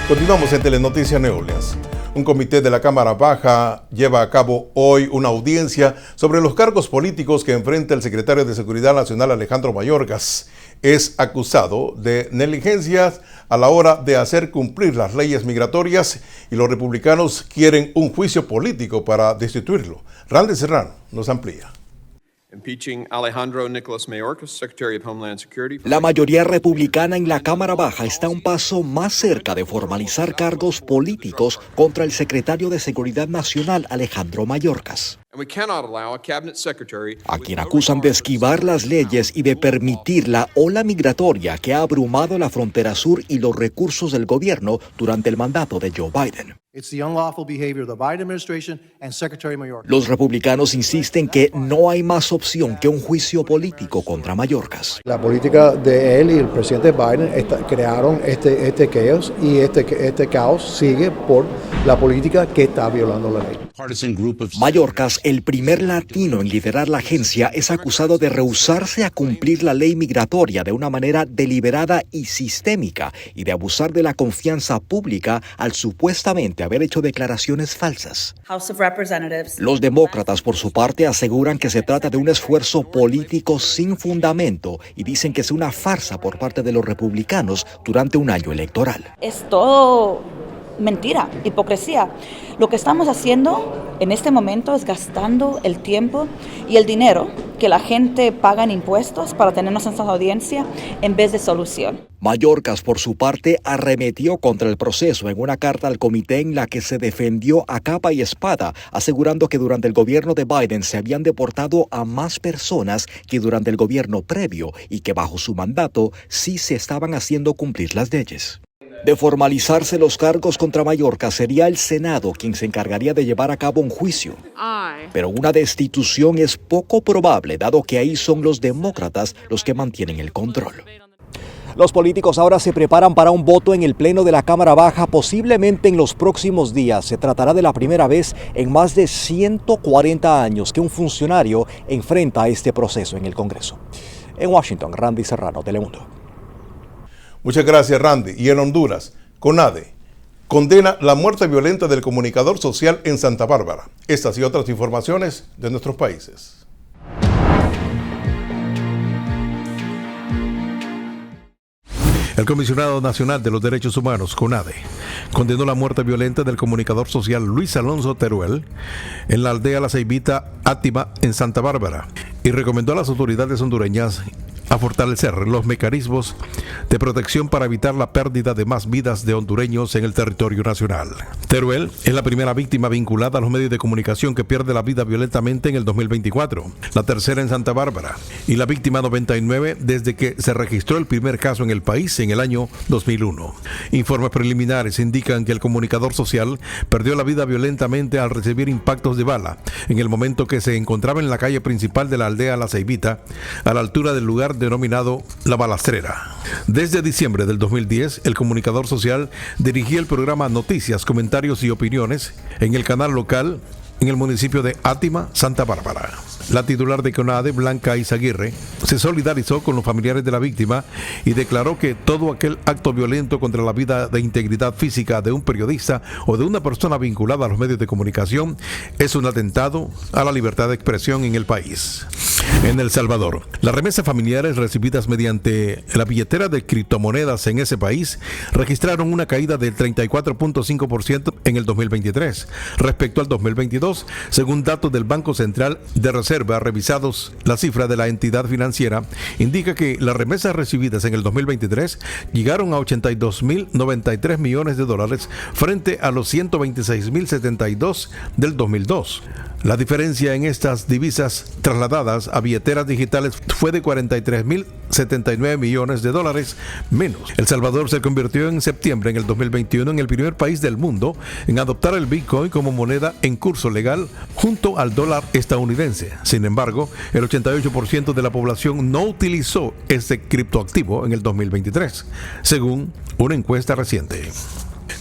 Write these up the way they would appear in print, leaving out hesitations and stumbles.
Continuamos en Telenoticias New Orleans. Un comité de la Cámara Baja lleva a cabo hoy una audiencia sobre los cargos políticos que enfrenta el secretario de Seguridad Nacional Alejandro Mayorkas. Es acusado de negligencias a la hora de hacer cumplir las leyes migratorias y los republicanos quieren un juicio político para destituirlo. Randy Serrano nos amplía. La mayoría republicana en la Cámara Baja está un paso más cerca de formalizar cargos políticos contra el secretario de Seguridad Nacional Alejandro Mayorkas, a quien acusan de esquivar las leyes y de permitir la ola migratoria que ha abrumado la frontera sur y los recursos del gobierno durante el mandato de Joe Biden. Los republicanos insisten que no hay más opción que un juicio político contra Mayorkas. La política de él y el presidente Biden crearon este caos, y este caos sigue por la política que está violando la ley. Mayorkas, el primer latino en liderar la agencia, es acusado de rehusarse a cumplir la ley migratoria de una manera deliberada y sistémica y de abusar de la confianza pública al supuestamente haber hecho declaraciones falsas. Los demócratas, por su parte, aseguran que se trata de un esfuerzo político sin fundamento y dicen que es una farsa por parte de los republicanos durante un año electoral. Es todo mentira, hipocresía. Lo que estamos haciendo en este momento es gastando el tiempo y el dinero que la gente paga en impuestos para tenernos en esta audiencia en vez de solución. Mayorkas, por su parte, arremetió contra el proceso en una carta al comité en la que se defendió a capa y espada, asegurando que durante el gobierno de Biden se habían deportado a más personas que durante el gobierno previo y que bajo su mandato sí se estaban haciendo cumplir las leyes. De formalizarse los cargos contra Mayorkas, sería el Senado quien se encargaría de llevar a cabo un juicio. Pero una destitución es poco probable, dado que ahí son los demócratas los que mantienen el control. Los políticos ahora se preparan para un voto en el Pleno de la Cámara Baja, posiblemente en los próximos días. Se tratará de la primera vez en más de 140 años que un funcionario enfrenta este proceso en el Congreso. En Washington, Randy Serrano, Telemundo. Muchas gracias, Randy. Y en Honduras, CONADE condena la muerte violenta del comunicador social en Santa Bárbara. Estas y otras informaciones de nuestros países. El Comisionado Nacional de los Derechos Humanos, CONADE, condenó la muerte violenta del comunicador social Luis Alonso Teruel en la aldea La Ceibita, Átima, en Santa Bárbara, y recomendó a las autoridades hondureñas a fortalecer los mecanismos de protección para evitar la pérdida de más vidas de hondureños en el territorio nacional. Teruel es la primera víctima vinculada a los medios de comunicación que pierde la vida violentamente en el 2024, la tercera en Santa Bárbara, y la víctima 99 desde que se registró el primer caso en el país en el año 2001. Informes preliminares indican que el comunicador social perdió la vida violentamente al recibir impactos de bala en el momento que se encontraba en la calle principal de la aldea La Ceibita, a la altura del lugar denominado La Balastrera. Desde diciembre del 2010, el comunicador social dirigía el programa Noticias, Comentarios y Opiniones en el canal local en el municipio de Átima, Santa Bárbara. La titular de CONADE, Blanca Izaguirre, se solidarizó con los familiares de la víctima y declaró que todo aquel acto violento contra la vida de integridad física de un periodista o de una persona vinculada a los medios de comunicación es un atentado a la libertad de expresión en el país. En El Salvador, las remesas familiares recibidas mediante la billetera de criptomonedas en ese país registraron una caída del 34.5% en el 2023 respecto al 2022, según datos del Banco Central de Reserva revisados. La cifra de la entidad financiera indica que las remesas recibidas en el 2023 llegaron a 82.093 millones de dólares frente a los 126.072 del 2002. La diferencia en estas divisas trasladadas a billeteras digitales fue de 43.079 millones de dólares menos. El Salvador se convirtió en septiembre en el 2021 en el primer país del mundo en adoptar el Bitcoin como moneda en curso legal junto al dólar estadounidense. Sin embargo, el 88% de la población no utilizó este criptoactivo en el 2023, según una encuesta reciente.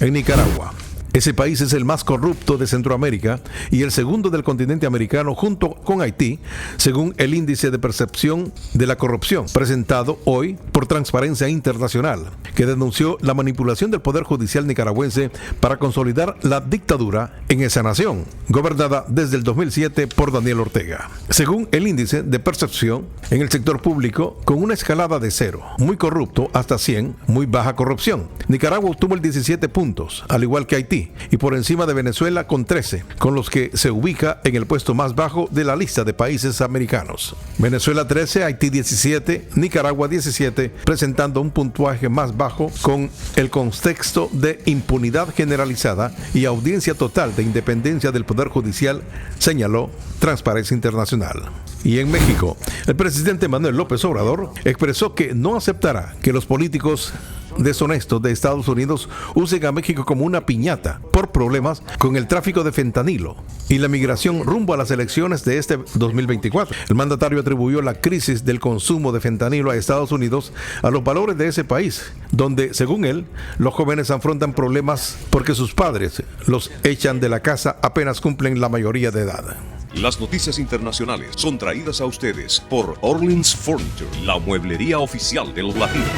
En Nicaragua, Ese país es el más corrupto de Centroamérica y el segundo del continente americano junto con Haití, según el índice de percepción de la corrupción presentado hoy por Transparencia Internacional, que denunció la manipulación del Poder Judicial nicaragüense para consolidar la dictadura en esa nación, gobernada desde el 2007 por Daniel Ortega. Según el índice de percepción en el sector público, con una escalada de 0, muy corrupto, hasta 100, muy baja corrupción, Nicaragua obtuvo el 17 puntos, al igual que Haití, y por encima de Venezuela con 13, con los que se ubica en el puesto más bajo de la lista de países americanos. Venezuela 13, Haití 17, Nicaragua 17, presentando un puntuaje más bajo con el contexto de impunidad generalizada y audiencia total de independencia del Poder Judicial, señaló Transparencia Internacional. Y en México, el presidente Manuel López Obrador expresó que no aceptará que los políticos deshonestos de Estados Unidos usen a México como una piñata por problemas con el tráfico de fentanilo y la migración rumbo a las elecciones de este 2024. El mandatario atribuyó la crisis del consumo de fentanilo a Estados Unidos a los valores de ese país, donde, según él, los jóvenes afrontan problemas porque sus padres los echan de la casa apenas cumplen la mayoría de edad. Las noticias internacionales son traídas a ustedes por Orleans Furniture, la mueblería oficial de los latinos.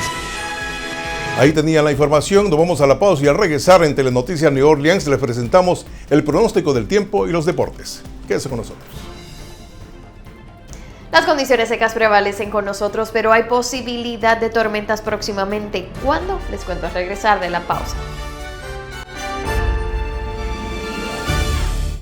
Ahí tenían la información, nos vamos a la pausa y al regresar en Telenoticias New Orleans les presentamos el pronóstico del tiempo y los deportes. Quédese con nosotros. Las condiciones secas prevalecen con nosotros, pero hay posibilidad de tormentas próximamente. ¿Cuándo? Les cuento al regresar de la pausa.